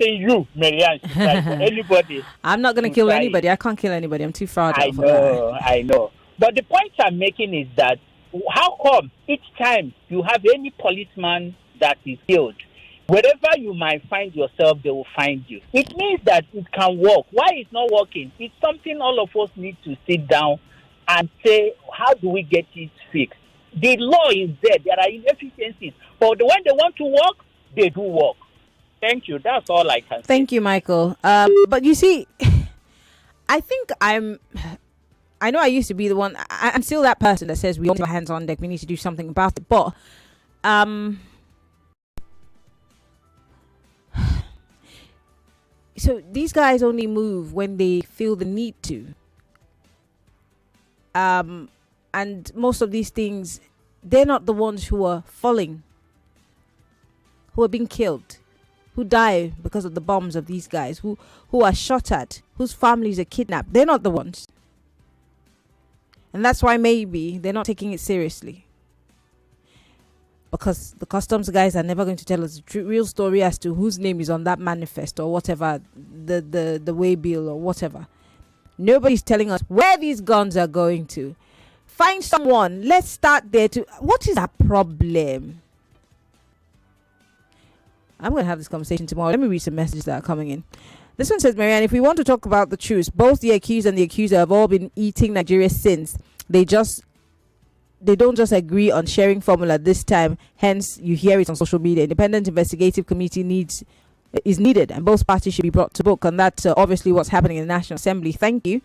saying you, Maryann, should try, but anybody. I'm not going to kill anybody. I can't kill anybody. I'm too fragile for that. I know. But the point I'm making is that how come each time you have any policeman that is killed, wherever you might find yourself, they will find you. It means that it can work. Why it's not working? It's something all of us need to sit down and say, how do we get it fixed? The law is there. There are inefficiencies. But when they want to work, they do work. Thank you. That's all I can say. Thank you, Michael. But you see, I think I know I used to be the one. I'm still that person that says we don't have our hands on deck. We need to do something about it. But so these guys only move when they feel the need to. And most of these things, they're not the ones who are falling, who are being killed, who die because of the bombs of these guys, who are shot at, whose families are kidnapped. They're not the ones. And that's why maybe they're not taking it seriously. Because the customs guys are never going to tell us the real story as to whose name is on that manifest or whatever, the way bill or whatever. Nobody's telling us where these guns are going to. Find someone. Let's start there. What is that problem? I'm going to have this conversation tomorrow. Let me read some messages that are coming in. This one says, Maryann, if we want to talk about the truth, both the accused and the accuser have all been eating Nigeria since. They don't just agree on sharing formula this time. Hence, you hear it on social media. Independent investigative committee is needed, and both parties should be brought to book. And that's obviously what's happening in the National Assembly. Thank you.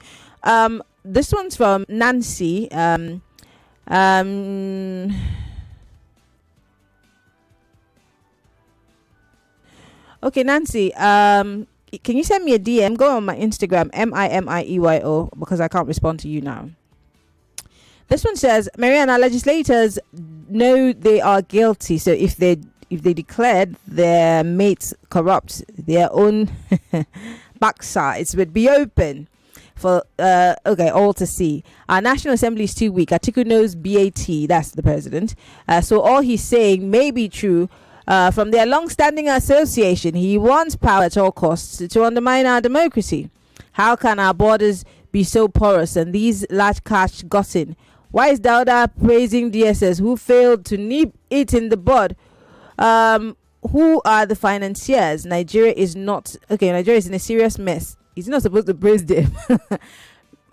This one's from Nancy. Okay, Nancy. Can you send me a DM? Go on my Instagram, MIMIEYO, because I can't respond to you now. This one says, Maryann, our legislators know they are guilty. So if they declared their mates corrupt, their own backsides would be open for all to see. Our National Assembly is too weak. Atiku knows BAT, that's the president. So all he's saying may be true. From their long-standing association, he wants power at all costs to undermine our democracy. How can our borders be so porous and these large cash gotten? Why is Dauda praising DSS who failed to nip it in the bud? Who are the financiers? Nigeria is in a serious mess. He's not supposed to praise them.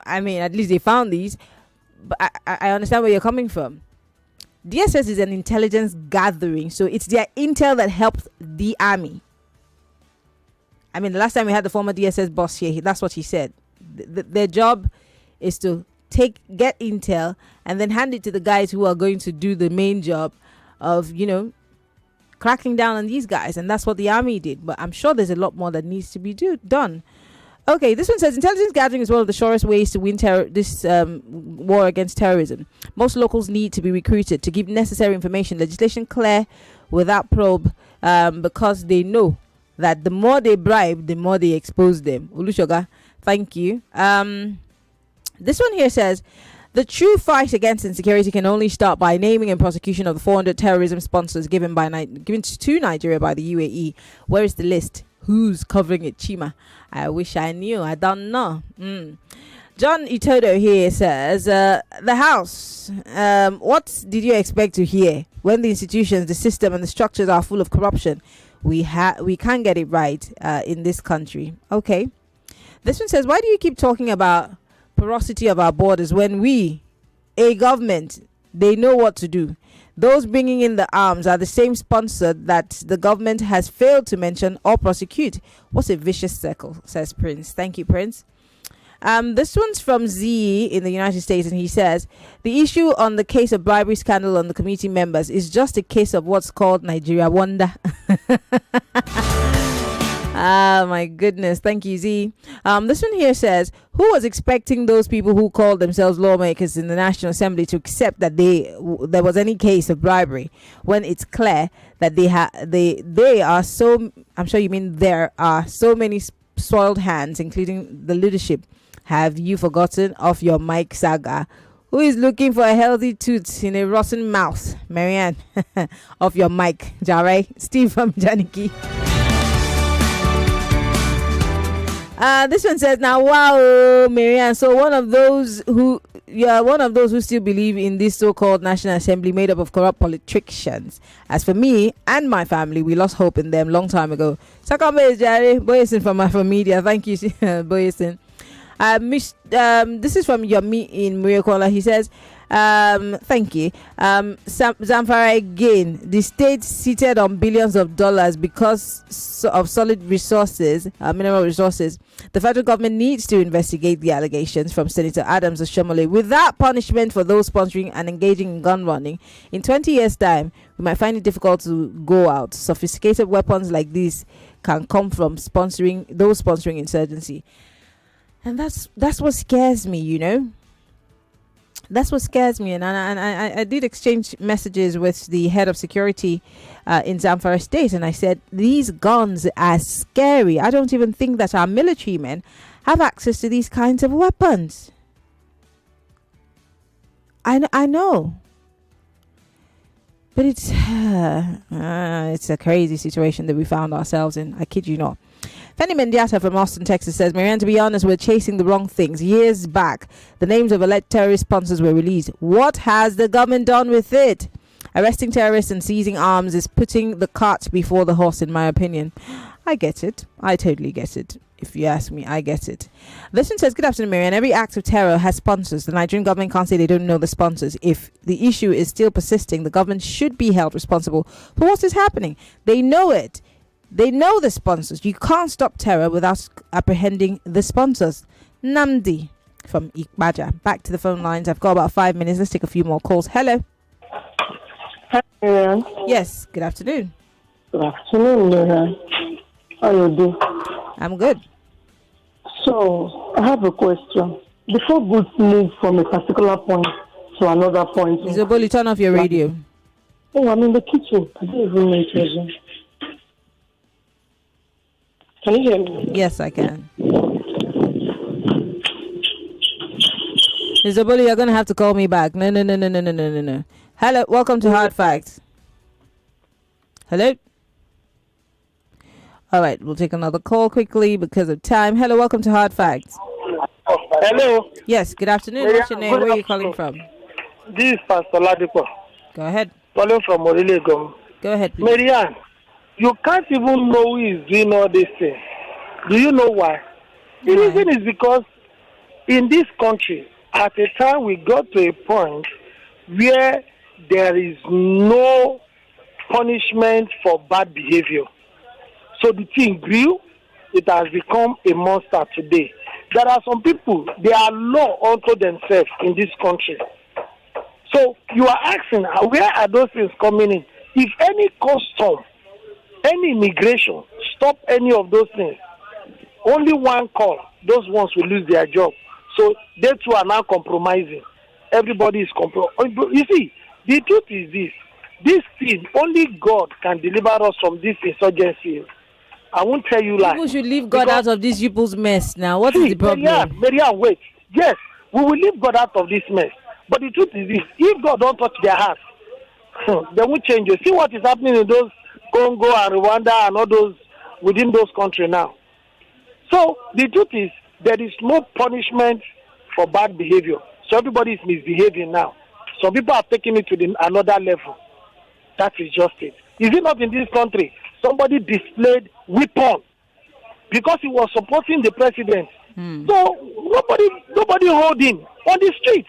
I mean, at least they found these. But I understand where you're coming from. DSS is an intelligence gathering, so it's their intel that helped the army. I mean, the last time we had the former DSS boss here, that's what he said. Their job is to get intel and then hand it to the guys who are going to do the main job of, cracking down on these guys. And that's what the army did. But I'm sure there's a lot more that needs to be done. Okay, this one says, intelligence gathering is one of the surest ways to win this war against terrorism. Most locals need to be recruited to give necessary information. Legislation clear without probe, because they know that the more they bribe, the more they expose them. Olusoga, thank you. This one here says, the true fight against insecurity can only start by naming and prosecution of the 400 terrorism sponsors given to Nigeria by the UAE. Where is the list? Who's covering it, Chima? I wish I knew. I don't know. John Itodo here says, the House, what did you expect to hear? When the institutions, the system and the structures are full of corruption, we can't get it right in this country. Okay. This one says, why do you keep talking about porosity of our borders when a government, they know what to do? Those bringing in the arms are the same sponsor that the government has failed to mention or prosecute. What's a vicious circle, says Prince. Thank you, Prince. This one's from Z in the United States, and he says, the issue on the case of bribery scandal on the committee members is just a case of what's called Nigeria wonder. Ah, my goodness. Thank you, Z. This one here says, who was expecting those people who called themselves lawmakers in the National Assembly to accept that there was any case of bribery when it's clear that they are so, I'm sure you mean there are so many soiled hands, including the leadership. Have you forgotten of your mic saga? Who is looking for a healthy tooth in a rotten mouth? Maryann, off your mic. Jare. Steve from Janiki. This one says, now, wow, Maryann. So one of those who still believe in this so-called National Assembly made up of corrupt politicians. As for me and my family, we lost hope in them long time ago. Sakame Jare Boyesin from media. Thank you, Boyesin. This is from Yomi in Muriakola. He says, thank you. Zamfara again. The state seated on billions of dollars because of solid resources, mineral resources. The federal government needs to investigate the allegations from Senator Adams Oshomole without punishment for those sponsoring and engaging in gun running. In 20 years' time, we might find it difficult to go out. Sophisticated weapons like these can come from those sponsoring insurgency. And that's what scares me, you know. That's what scares me. And I did exchange messages with the head of security in Zamfara State. And I said, these guns are scary. I don't even think that our military men have access to these kinds of weapons. I know. But it's a crazy situation that we found ourselves in. I kid you not. Fanny Mendiata from Austin, Texas says, Maryann, to be honest, we're chasing the wrong things. Years back, the names of alleged terrorist sponsors were released. What has the government done with it? Arresting terrorists and seizing arms is putting the cart before the horse, in my opinion. I get it. I totally get it. If you ask me, I get it. This one says, good afternoon, Maryann. Every act of terror has sponsors. The Nigerian government can't say they don't know the sponsors. If the issue is still persisting, the government should be held responsible for what is happening. They know it. They know the sponsors. You can't stop terror without apprehending the sponsors. Namdi from Ikbaja. Back to the phone lines. I've got about 5 minutes. Let's take a few more calls. Hello. Hi, Maryann. Yes, good afternoon. Good afternoon, Maryann. How you do? I'm good. So, I have a question. Before goods move from a particular point to another point... Isaboli, turn off your radio. Oh, I'm in the kitchen. I don't even know it. Can you hear me? Yes, I can. Isaboli, you're going to have to call me back. No. Hello, welcome to Hard Facts. Hello? All right, we'll take another call quickly because of time. Hello, welcome to Hard Facts. Hello. Yes, good afternoon. What's your name? Where are you calling from? This is Pastor Ladipo. Go ahead. Calling from Orilegom. Go ahead, please. Maryann, you can't even know who is doing all these things. Do you know why? The reason is because in this country, at a time we got to a point where there is no punishment for bad behavior. So the thing grew, it has become a monster today. There are some people, they are law unto themselves in this country. So you are asking, where are those things coming in? If any custom, any immigration, stop any of those things, only one call, those ones will lose their job. So they too are now compromising. Everybody is compromising. You see, the truth is this thing, only God can deliver us from this insurgency. I won't tell you lies. People should leave God out of this people's mess now. What is the problem? Maryann, wait. Yes, we will leave God out of this mess. But the truth is this, if God don't touch their hearts, they won't change it. See what is happening in those Congo and Rwanda and all those within those countries now. So the truth is, there is no punishment for bad behavior. So everybody is misbehaving now. Some people are taking it to another level. That is just it. Is it not in this country? Somebody displayed weapon because he was supporting the president. So nobody hold him on the street.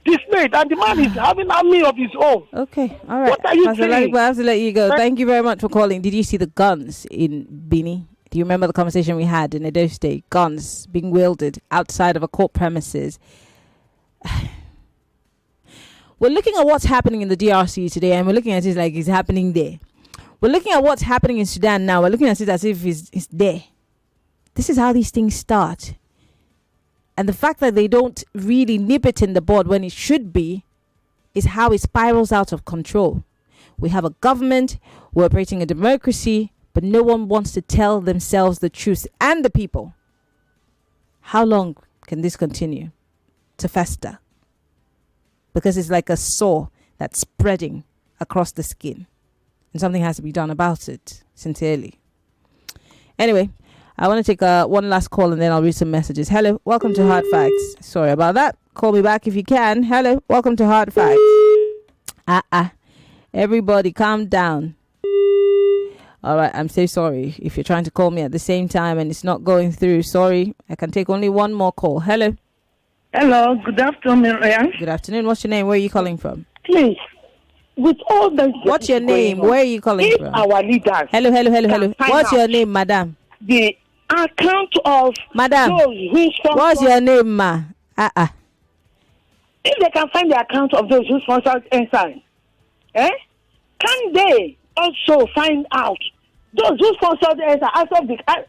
Displayed, and the man is having an army of his own. Okay, all right. What are you saying? I have to let you go. Thank you very much for calling. Did you see the guns in Bini? Do you remember the conversation we had in Edo State? Guns being wielded outside of a court premises. We're looking at what's happening in the DRC today, and we're looking at it like it's happening there. We're looking at what's happening in Sudan now. We're looking at it as if it's there. This is how these things start. And the fact that they don't really nip it in the bud when it should be is how it spirals out of control. We have a government, we're operating a democracy, but no one wants to tell themselves the truth and the people. How long can this continue to fester? Because it's like a sore that's spreading across the skin. And something has to be done about it, sincerely. Anyway, I want to take one last call and then I'll read some messages. Hello, welcome to Hard Facts. Sorry about that. Call me back if you can. Hello, welcome to Hard Facts. Everybody calm down. All right, I'm so sorry if you're trying to call me at the same time and it's not going through. Sorry, I can take only one more call. Hello. Hello, good afternoon, Ryan. Good afternoon. What's your name? Where are you calling from? Please, with all the... What's your name? Where are you calling from? Our leaders... Hello. What's your name, madam? The account of... Madam, those who what's your name, ma? If they can find the account of those who sponsored Ensign, can they also find out those who sponsored Ensign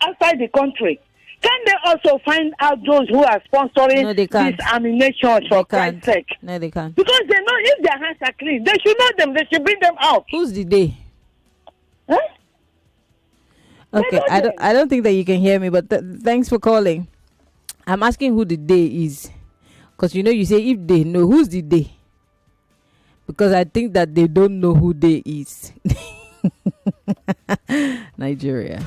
outside the country? Can they also find out those who are sponsoring this ammunition for Christ's sake? No, they can't. Because they know if their hands are clean, they should know them. They should bring them out. Who's the day? Okay, I don't think that you can hear me, but thanks for calling. I'm asking who the day is. Because you say if they know, who's the day? Because I think that they don't know who they is. Nigeria.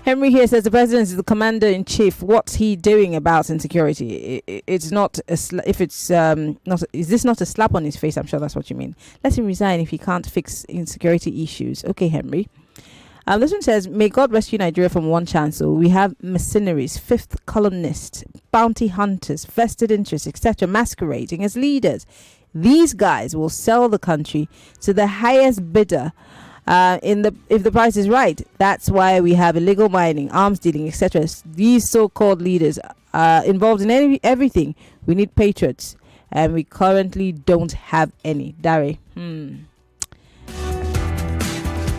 Henry here says the president is the commander-in-chief. What's he doing about insecurity? It's not is this not a slap on his face? I'm sure that's what you mean. Let him resign if he can't fix insecurity issues. Okay, Henry. This one says, may God rescue Nigeria from one chancellor. We have mercenaries, fifth columnists, bounty hunters, vested interests, etc. masquerading as leaders. These guys will sell the country to the highest bidder if the price is right. That's why we have illegal mining, arms dealing, etc. These so-called leaders are involved in everything. We need patriots, and we currently don't have any. Dari.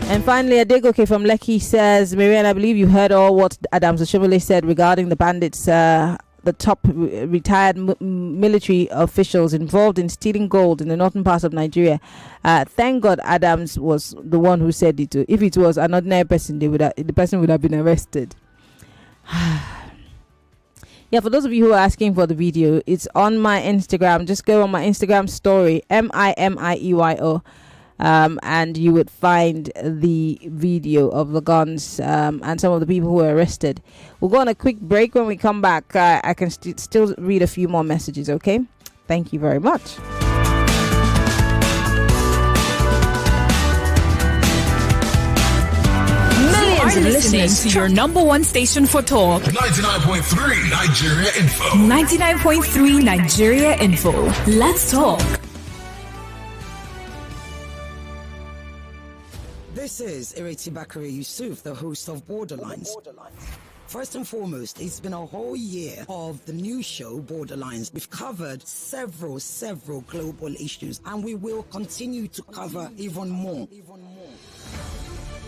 And finally, Adegoke from Lekki says, Maryann, I believe you heard all what Adams Oshomole said regarding the bandits, the top retired military officials involved in stealing gold in the northern part of Nigeria. Thank God Adams was the one who said it. If it was an ordinary person, the person would have been arrested. Yeah, for those of you who are asking for the video, it's on my Instagram. Just go on my Instagram story, MIMIEYO. And you would find the video of the guns and some of the people who were arrested. We'll go on a quick break. When we come back, I can still read a few more messages, okay? Thank you very much. Millions of listeners to your number one station for talk. 99.3 Nigeria Info. 99.3 Nigeria Info. Let's talk. This is Ireti Bakari Yusuf, the host of Borderlines. First and foremost, it's been a whole year of the new show, Borderlines. We've covered several global issues, and we will continue to cover even more.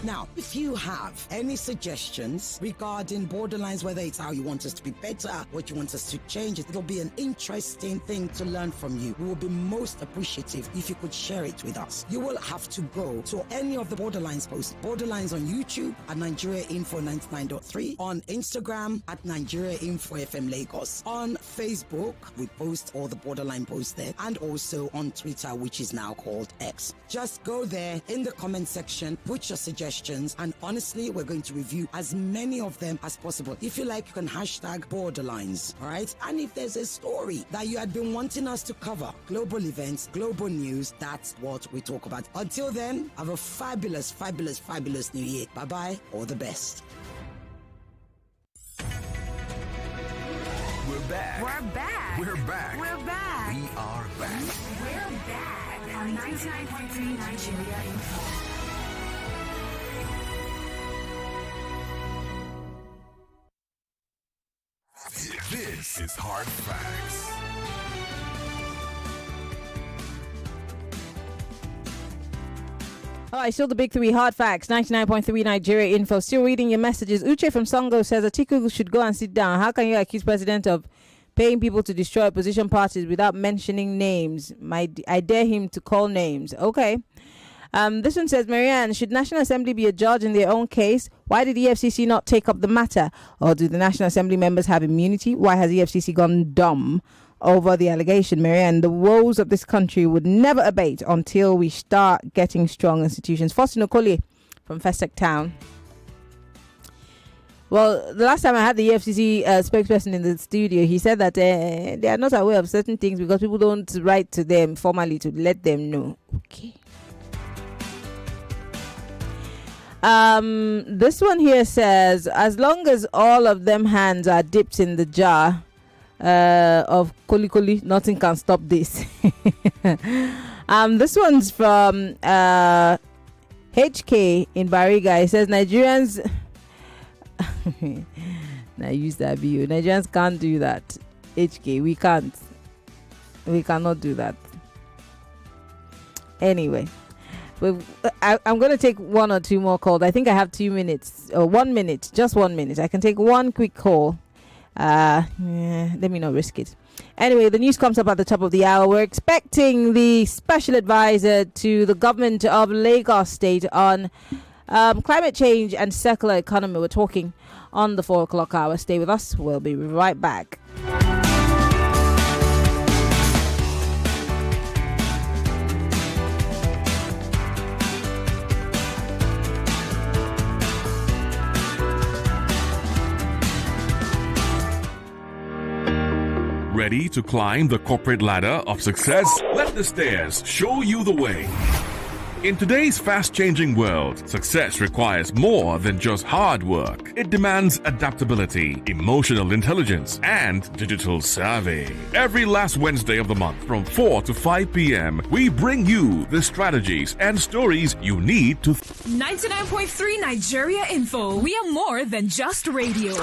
Now, if you have any suggestions regarding Borderlines, whether it's how you want us to be better, what you want us to change, it'll be an interesting thing to learn from you. We will be most appreciative if you could share it with us. You will have to go to any of the Borderlines posts. Borderlines on YouTube at Nigeria Info 99.3, on Instagram at Nigeria Info FM Lagos, on Facebook, we post all the Borderline posts there, and also on Twitter, which is now called X. Just go there in the comment section, put your suggestions, and honestly, we're going to review as many of them as possible. If you like, you can hashtag Borderlines, all right? And if there's a story that you had been wanting us to cover, global events, global news, that's what we talk about. Until then, have a fabulous new year. Bye-bye, all the best. We're back. We're back. We're back. We're back. We are back. We're back on 99.3 Nigeria Info. This is Hard Facts. All right, still the big three, Hard Facts, 99.3 Nigeria Info. Still reading your messages. Uche from Songo says, Atiku should go and sit down. How can you accuse president of paying people to destroy opposition parties without mentioning names? I dare him to call names. Okay. This one says, Maryann, should National Assembly be a judge in their own case? Why did the EFCC not take up the matter? Or do the National Assembly members have immunity? Why has the EFCC gone dumb over the allegation? Maryann, the woes of this country would never abate until we start getting strong institutions. Faustin Okoli from Festec Town. Well, the last time I had the EFCC spokesperson in the studio, he said that they are not aware of certain things because people don't write to them formally to let them know. Okay. This one here says, as long as all of them hands are dipped in the jar of koli koli, nothing can stop this. This one's from HK in Bariga. It says Nigerians. Now use that view. Nigerians can't do that. HK, we can't. We cannot do that. Anyway, I'm going to take one or two more calls. I think I have 2 minutes or 1 minute, just 1 minute. I can take one quick call. Let me not risk it. Anyway, the news comes up at the top of the hour. We're expecting the special advisor to the government of Lagos State on climate change and circular economy. We're talking on the 4 o'clock hour. Stay with us. We'll be right back. Ready to climb the corporate ladder of success? Let the stairs show you the way. In today's fast-changing world, success requires more than just hard work. It demands adaptability, emotional intelligence, and digital savvy. Every last Wednesday of the month from 4 to 5 p.m., we bring you the strategies and stories you need to... 99.3 Nigeria Info. We are more than just radio.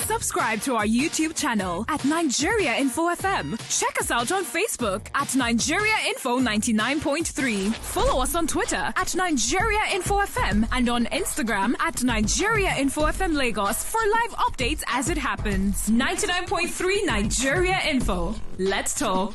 Subscribe to our YouTube channel at Nigeria Info FM. Check us out on Facebook at Nigeria Info 99.3. Follow us on Twitter at Nigeria Info FM and on Instagram at Nigeria Info FM Lagos for live updates as it happens. 99.3 Nigeria Info. Let's talk.